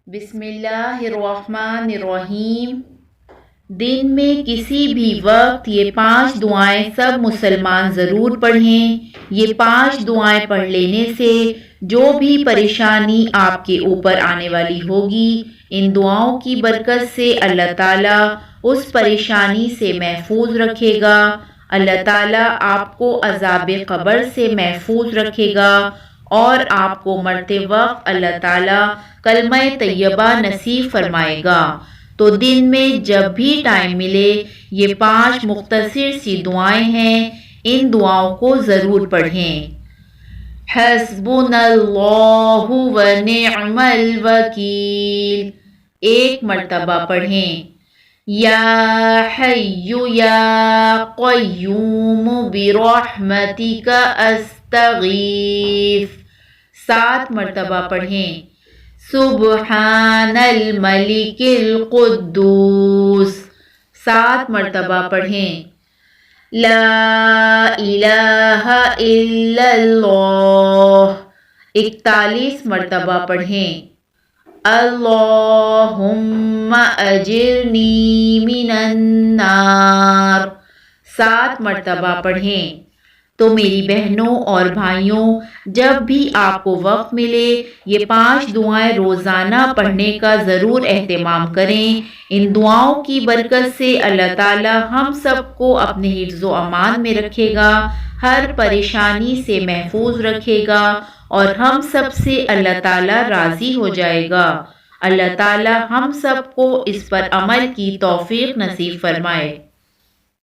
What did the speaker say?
بسم اللہ الرحمن الرحیم۔ دن میں کسی بھی وقت یہ 5 دعائیں سب مسلمان ضرور پڑھیں۔ یہ 5 دعائیں پڑھ لینے سے جو بھی پریشانی آپ کے اوپر آنے والی ہوگی، ان دعاؤں کی برکت سے اللہ تعالیٰ اس پریشانی سے محفوظ رکھے گا۔ اللہ تعالیٰ آپ کو عذاب قبر سے محفوظ رکھے گا اور آپ کو مرتے وقت اللہ تعالیٰ کلمہ طیبہ نصیب فرمائے گا۔ تو دن میں جب بھی ٹائم ملے، یہ 5 مختصر سی دعائیں ہیں، ان دعاؤں کو ضرور پڑھیں۔ حسبنا اللہ و نعم الوکیل، 1 مرتبہ پڑھیں۔ یا حی یا قیوم برحمتک استغیث، 7 مرتبہ پڑھیں۔ سبحان الملک القدوس، 7 مرتبہ پڑھیں۔ لا الہ الا اللہ، 41 مرتبہ پڑھیں۔ اللہم اجرنی من النار، 7 مرتبہ پڑھیں۔ تو میری بہنوں اور بھائیوں، جب بھی آپ کو وقت ملے، یہ 5 دعائیں روزانہ پڑھنے کا ضرور اہتمام کریں۔ ان دعاؤں کی برکت سے اللہ تعالیٰ ہم سب کو اپنے حفظ و امان میں رکھے گا، ہر پریشانی سے محفوظ رکھے گا اور ہم سب سے اللہ تعالیٰ راضی ہو جائے گا۔ اللہ تعالیٰ ہم سب کو اس پر عمل کی توفیق نصیب فرمائے۔